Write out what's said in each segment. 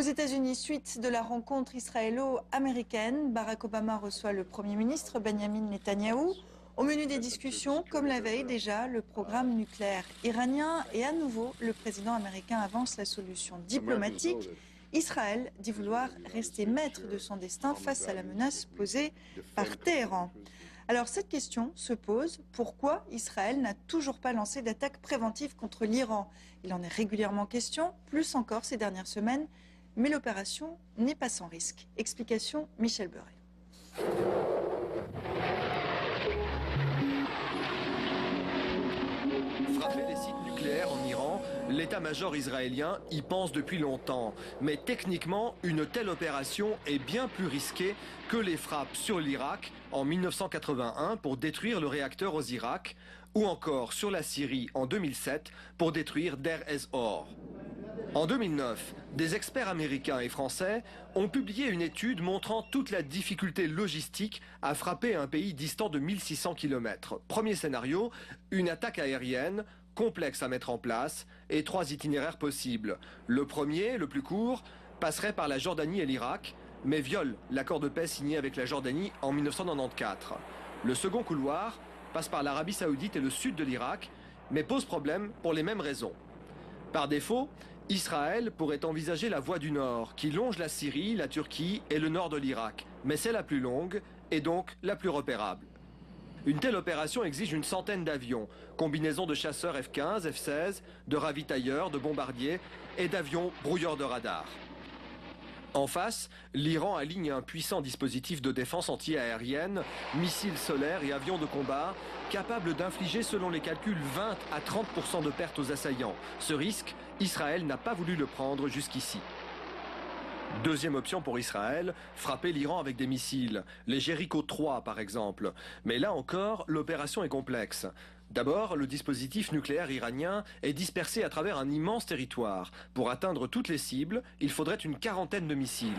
Aux États-Unis, suite de la rencontre israélo-américaine, Barack Obama reçoit le Premier ministre Benjamin Netanyahou. Au menu des discussions, comme la veille déjà, le programme nucléaire iranien et à nouveau, le président américain avance la solution diplomatique. Israël dit vouloir rester maître de son destin face à la menace posée par Téhéran. Alors cette question se pose, pourquoi Israël n'a toujours pas lancé d'attaque préventive contre l'Iran? Il en est régulièrement question, plus encore ces dernières semaines, mais l'opération n'est pas sans risque. Explication Michel Beuret. Frapper les sites nucléaires en Iran, l'état-major israélien y pense depuis longtemps. Mais techniquement, une telle opération est bien plus risquée que les frappes sur l'Irak en 1981 pour détruire le réacteur aux Irak, ou encore sur la Syrie en 2007 pour détruire Deir ez-Zor. En 2009, des experts américains et français ont publié une étude montrant toute la difficulté logistique à frapper un pays distant de 1600 km. Premier scénario, une attaque aérienne, complexe à mettre en place, et 3 itinéraires possibles. Le premier, le plus court, passerait par la Jordanie et l'Irak, mais viole l'accord de paix signé avec la Jordanie en 1994. Le second couloir passe par l'Arabie Saoudite et le sud de l'Irak, mais pose problème pour les mêmes raisons. Par défaut, Israël pourrait envisager la voie du Nord, qui longe la Syrie, la Turquie et le nord de l'Irak. Mais c'est la plus longue et donc la plus repérable. Une telle opération exige une centaine d'avions, combinaison de chasseurs F-15, F-16, de ravitailleurs, de bombardiers et d'avions brouilleurs de radar. En face, l'Iran aligne un puissant dispositif de défense anti-aérienne, missiles solaires et avions de combat, capables d'infliger selon les calculs 20 à 30% de pertes aux assaillants. Ce risque, Israël n'a pas voulu le prendre jusqu'ici. Deuxième option pour Israël, frapper l'Iran avec des missiles, les Jericho 3 par exemple. Mais là encore, l'opération est complexe. D'abord, le dispositif nucléaire iranien est dispersé à travers un immense territoire. Pour atteindre toutes les cibles, il faudrait une quarantaine de missiles.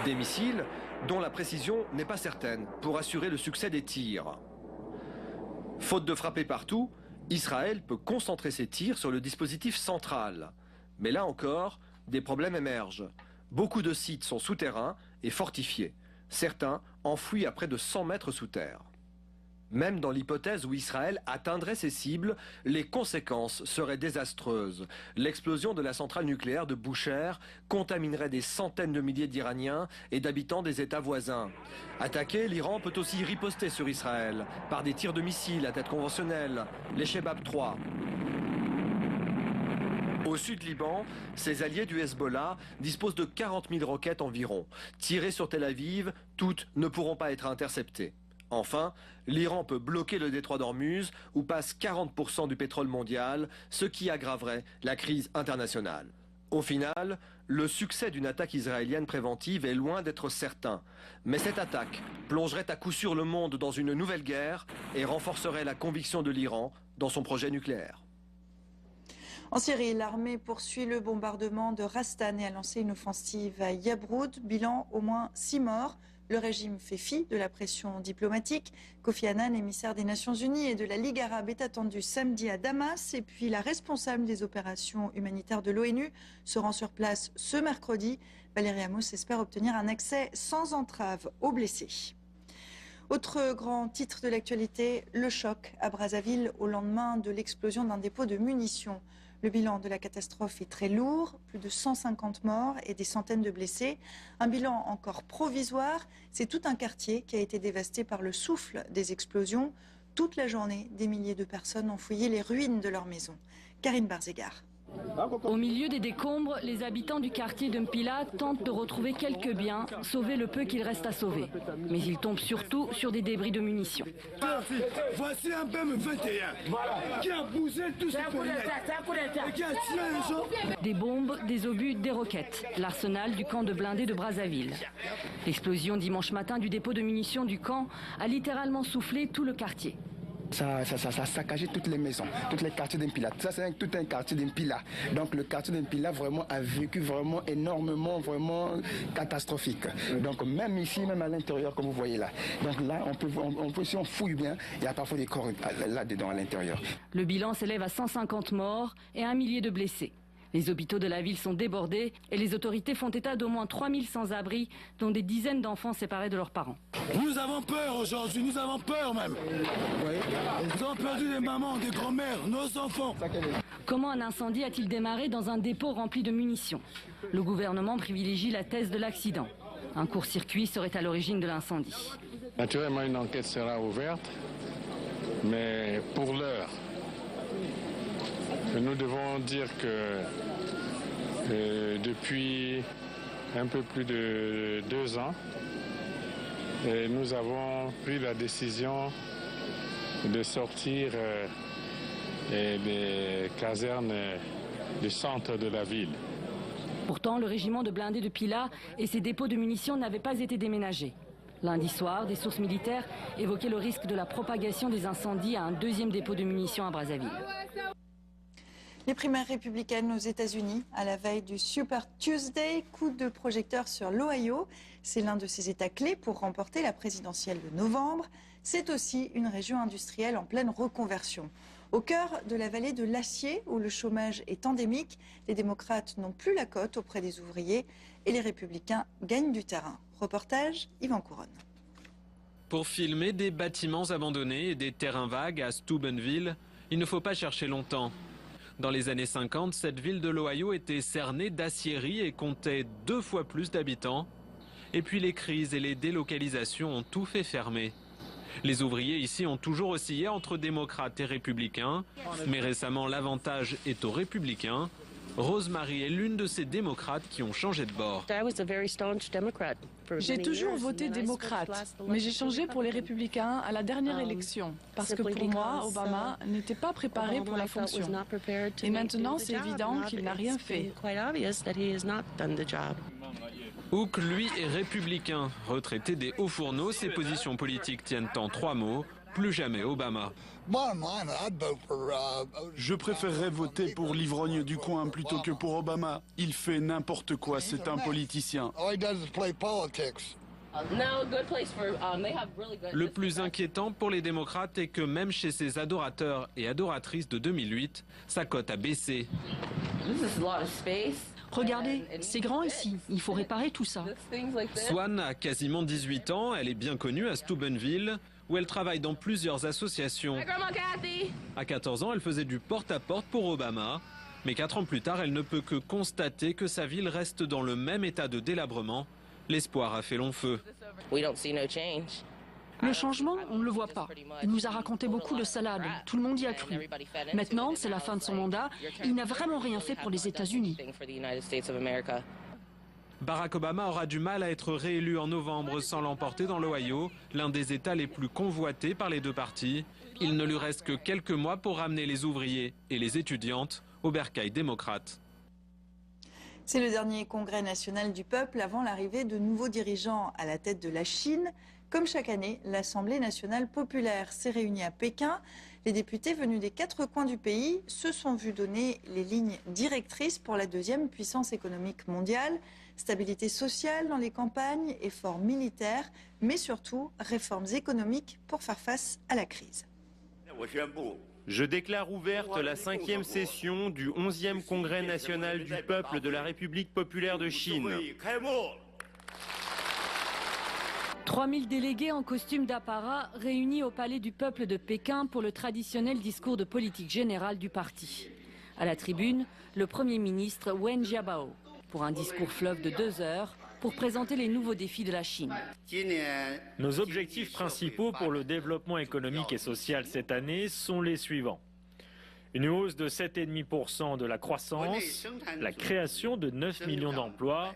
Des missiles dont la précision n'est pas certaine pour assurer le succès des tirs. Faute de frapper partout, Israël peut concentrer ses tirs sur le dispositif central. Mais là encore, des problèmes émergent. Beaucoup de sites sont souterrains et fortifiés. Certains enfouis à près de 100 mètres sous terre. Même dans l'hypothèse où Israël atteindrait ses cibles, les conséquences seraient désastreuses. L'explosion de la centrale nucléaire de Bushehr contaminerait des centaines de milliers d'Iraniens et d'habitants des États voisins. Attaqué, l'Iran peut aussi riposter sur Israël par des tirs de missiles à tête conventionnelle, les Shebab 3. Au sud Liban, ses alliés du Hezbollah disposent de 40 000 roquettes environ. Tirées sur Tel Aviv, toutes ne pourront pas être interceptées. Enfin, l'Iran peut bloquer le détroit d'Ormuz où passe 40% du pétrole mondial, ce qui aggraverait la crise internationale. Au final, le succès d'une attaque israélienne préventive est loin d'être certain. Mais cette attaque plongerait à coup sûr le monde dans une nouvelle guerre et renforcerait la conviction de l'Iran dans son projet nucléaire. En Syrie, l'armée poursuit le bombardement de Rastan et a lancé une offensive à Yabroud. Bilan, au moins 6 morts. Le régime fait fi de la pression diplomatique. Kofi Annan, émissaire des Nations Unies et de la Ligue arabe, est attendu samedi à Damas. Et puis la responsable des opérations humanitaires de l'ONU se rend sur place ce mercredi. Valérie Amos espère obtenir un accès sans entrave aux blessés. Autre grand titre de l'actualité, le choc à Brazzaville au lendemain de l'explosion d'un dépôt de munitions. Le bilan de la catastrophe est très lourd, plus de 150 morts et des centaines de blessés. Un bilan encore provisoire, c'est tout un quartier qui a été dévasté par le souffle des explosions. Toute la journée, des milliers de personnes ont fouillé les ruines de leur maison. Karine Barzégar. Au milieu des décombres, les habitants du quartier de Mpila tentent de retrouver quelques biens, sauver le peu qu'il reste à sauver. Mais ils tombent surtout sur des débris de munitions. Voici un BM-21 qui a bousé tout ce et qui a tué les gens. Des bombes, des obus, des roquettes. L'arsenal du camp de blindés de Brazzaville. L'explosion dimanche matin du dépôt de munitions du camp a littéralement soufflé tout le quartier. Ça a saccagé toutes les maisons, tous les quartiers d'Mpila. Ça, c'est tout un quartier d'Mpila. Donc, le quartier d'Mpila vraiment a vécu vraiment énormément, vraiment catastrophique. Donc, même ici, même à l'intérieur, comme vous voyez là. Donc là, si on fouille bien, il y a parfois des corps là-dedans à l'intérieur. Le bilan s'élève à 150 morts et 1 millier de blessés. Les hôpitaux de la ville sont débordés et les autorités font état d'au moins 3000 sans-abri, dont des dizaines d'enfants séparés de leurs parents. Nous avons peur aujourd'hui, nous avons peur même. Nous avons perdu des mamans, des grands-mères, nos enfants. Comment un incendie a-t-il démarré dans un dépôt rempli de munitions? Le gouvernement privilégie la thèse de l'accident. Un court-circuit serait à l'origine de l'incendie. Naturellement, une enquête sera ouverte, mais pour l'heure, nous devons dire que depuis un peu plus de 2 ans, nous avons pris la décision de sortir des casernes du centre de la ville. Pourtant, le régiment de blindés de Pila et ses dépôts de munitions n'avaient pas été déménagés. Lundi soir, des sources militaires évoquaient le risque de la propagation des incendies à un deuxième dépôt de munitions à Brazzaville. Les primaires républicaines aux États-Unis, à la veille du Super Tuesday, coup de projecteur sur l'Ohio. C'est l'un de ces États clés pour remporter la présidentielle de novembre. C'est aussi une région industrielle en pleine reconversion. Au cœur de la vallée de l'acier, où le chômage est endémique, les démocrates n'ont plus la cote auprès des ouvriers et les républicains gagnent du terrain. Reportage, Yvan Couronne. Pour filmer des bâtiments abandonnés et des terrains vagues à Steubenville, il ne faut pas chercher longtemps. Dans les années 50, cette ville de l'Ohio était cernée d'aciéries et comptait 2 fois plus d'habitants. Et puis les crises et les délocalisations ont tout fait fermer. Les ouvriers ici ont toujours oscillé entre démocrates et républicains, mais récemment l'avantage est aux républicains. Rosemary est l'une de ces démocrates qui ont changé de bord. J'ai toujours voté démocrate, mais j'ai changé pour les républicains à la dernière élection, parce que pour moi, Obama n'était pas préparé pour la fonction. Et maintenant, c'est évident qu'il n'a rien fait. Hook, lui, est républicain. Retraité des hauts fourneaux, ses positions politiques tiennent en 3 mots. Plus jamais Obama. Je préférerais voter pour l'ivrogne du coin plutôt que pour Obama. Il fait n'importe quoi, c'est un politicien. Le plus inquiétant pour les démocrates est que même chez ses adorateurs et adoratrices de 2008, sa cote a baissé. Regardez, c'est grand ici, il faut réparer tout ça. Swan a quasiment 18 ans, elle est bien connue à Steubenville, où elle travaille dans plusieurs associations. À 14 ans, elle faisait du porte-à-porte pour Obama, mais 4 ans plus tard, elle ne peut que constater que sa ville reste dans le même état de délabrement. L'espoir a fait long feu. Le changement, on ne le voit pas. Il nous a raconté beaucoup de salades, tout le monde y a cru. Maintenant, c'est la fin de son mandat, il n'a vraiment rien fait pour les États-Unis. Barack Obama aura du mal à être réélu en novembre sans l'emporter dans l'Ohio, l'un des États les plus convoités par les deux partis. Il ne lui reste que quelques mois pour ramener les ouvriers et les étudiantes au bercail démocrate. C'est le dernier congrès national du peuple avant l'arrivée de nouveaux dirigeants à la tête de la Chine. Comme chaque année, l'Assemblée nationale populaire s'est réunie à Pékin. Les députés venus des 4 coins du pays se sont vus donner les lignes directrices pour la deuxième puissance économique mondiale. Stabilité sociale dans les campagnes, efforts militaires, mais surtout réformes économiques pour faire face à la crise. Je déclare ouverte la 5e session du 11e Congrès national du peuple de la République populaire de Chine. 3000 délégués en costume d'apparat réunis au Palais du Peuple de Pékin pour le traditionnel discours de politique générale du parti. À la tribune, le Premier ministre Wen Jiabao pour un discours fleuve de 2 heures pour présenter les nouveaux défis de la Chine. Nos objectifs principaux pour le développement économique et social cette année sont les suivants. Une hausse de 7,5% de la croissance, la création de 9 millions d'emplois,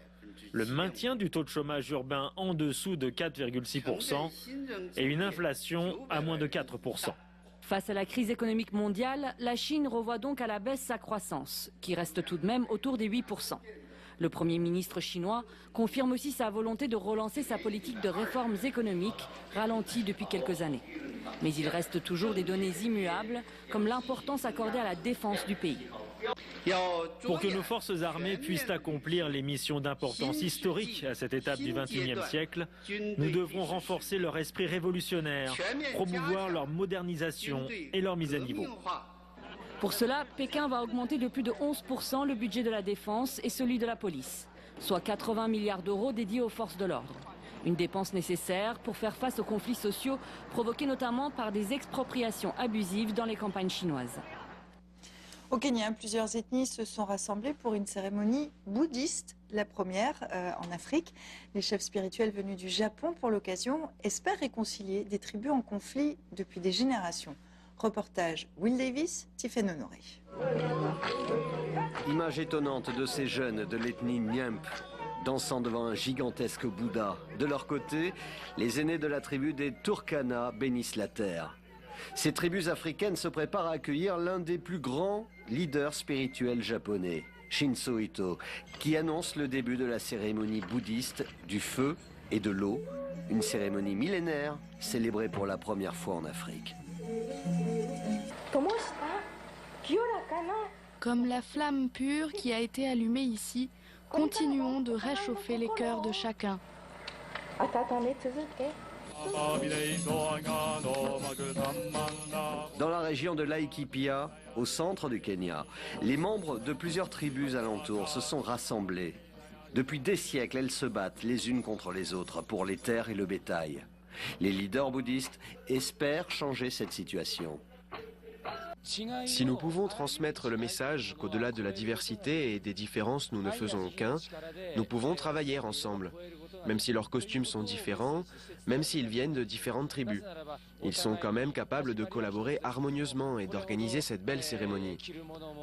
le maintien du taux de chômage urbain en dessous de 4,6% et une inflation à moins de 4%. Face à la crise économique mondiale, la Chine revoit donc à la baisse sa croissance, qui reste tout de même autour des 8%. Le Premier ministre chinois confirme aussi sa volonté de relancer sa politique de réformes économiques, ralentie depuis quelques années. Mais il reste toujours des données immuables, comme l'importance accordée à la défense du pays. Pour que nos forces armées puissent accomplir les missions d'importance historique à cette étape du XXIe siècle, nous devrons renforcer leur esprit révolutionnaire, promouvoir leur modernisation et leur mise à niveau. Pour cela, Pékin va augmenter de plus de 11% le budget de la défense et celui de la police, soit 80 milliards d'euros dédiés aux forces de l'ordre. Une dépense nécessaire pour faire face aux conflits sociaux provoqués notamment par des expropriations abusives dans les campagnes chinoises. Au Kenya, plusieurs ethnies se sont rassemblées pour une cérémonie bouddhiste, la première en Afrique. Les chefs spirituels venus du Japon pour l'occasion espèrent réconcilier des tribus en conflit depuis des générations. Reportage Will Davis, Tiffaine Honoré. Image étonnante de ces jeunes de l'ethnie Nyamp, dansant devant un gigantesque Bouddha. De leur côté, les aînés de la tribu des Turkana bénissent la terre. Ces tribus africaines se préparent à accueillir l'un des plus grands leaders spirituels japonais, Shinzo Ito, qui annonce le début de la cérémonie bouddhiste du feu et de l'eau, une cérémonie millénaire célébrée pour la première fois en Afrique. Comme la flamme pure qui a été allumée ici, continuons de réchauffer les cœurs de chacun. Dans la région de Laikipia, au centre du Kenya, les membres de plusieurs tribus alentours se sont rassemblés. Depuis des siècles, elles se battent les unes contre les autres pour les terres et le bétail. Les leaders bouddhistes espèrent changer cette situation. Si nous pouvons transmettre le message qu'au-delà de la diversité et des différences nous ne faisons qu'un, nous pouvons travailler ensemble. Même si leurs costumes sont différents, même s'ils viennent de différentes tribus. Ils sont quand même capables de collaborer harmonieusement et d'organiser cette belle cérémonie.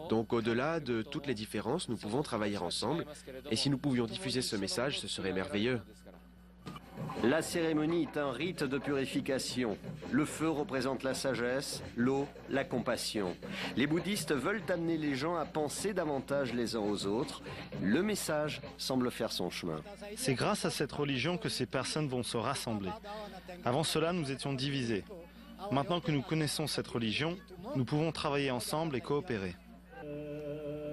Donc au-delà de toutes les différences, nous pouvons travailler ensemble. Et si nous pouvions diffuser ce message, ce serait merveilleux. La cérémonie est un rite de purification. Le feu représente la sagesse, l'eau, la compassion. Les bouddhistes veulent amener les gens à penser davantage les uns aux autres. Le message semble faire son chemin. C'est grâce à cette religion que ces personnes vont se rassembler. Avant cela, nous étions divisés. Maintenant que nous connaissons cette religion, nous pouvons travailler ensemble et coopérer.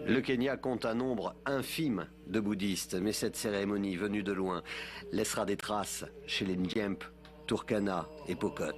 Le Kenya compte un nombre infime de bouddhistes, mais cette cérémonie venue de loin laissera des traces chez les Nyamp, Turkana et Pokot.